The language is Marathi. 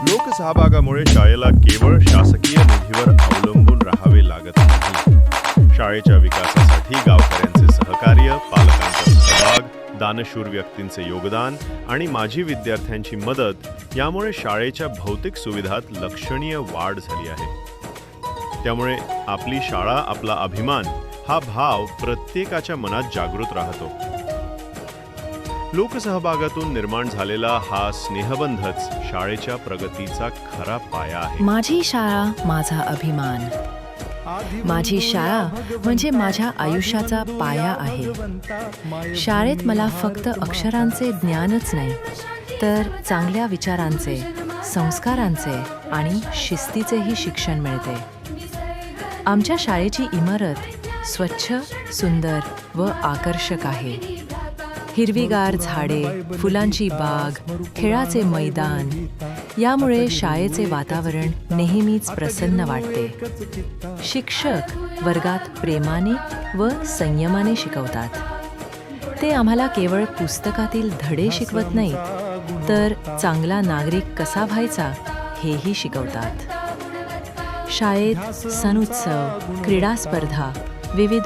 लोकसहभागामुळे शाळेला केवळ शासकीय निधीवर अवलंबून राहावे लागत नाही. शाळेच्या विकासासाठी गावकऱ्यांचे सहकार्य, पालकांचा सहभाग, दानशूर व्यक्तींचे योगदान आणि माजी विद्यार्थ्यांची मदत यामुळे शाळेच्या भौतिक सुविधात लक्षणीय वाढ झाली आहे. त्यामुळे आपली शाळा आपला अभिमान हा भाव प्रत्येकाच्या मनात जागृत राहतो. लोकसहभागातून निर्माण झालेला हा स्नेहबंधच शाळेच्या प्रगतीचा खरा पाया आहे. माझी शाळा माझा अभिमान. माझी शाळा म्हणजे माझ्या आयुष्याचा पाया आहे. शाळेत मला फक्त अक्षरांचे ज्ञानच नाही, तर चांगल्या विचारांचे, संस्कारांचे आणि शिस्तीचेही शिक्षण मिळते. आमच्या शाळेची इमारत स्वच्छ, सुंदर व आकर्षक आहे. हिरवीगार झाडे, फुलांची बाग, खेळाचे मैदान यामुळे शाळेचे वातावरण नेहमीच प्रसन्न वाटते. शिक्षक वर्गात प्रेमाने व संयमाने शिकवतात. ते आम्हाला केवळ पुस्तकातील धडे शिकवत नाहीत, तर चांगला नागरिक कसा व्हायचा हेही शिकवतात. शाळेत सण उत्सव, क्रीडा स्पर्धा, विविध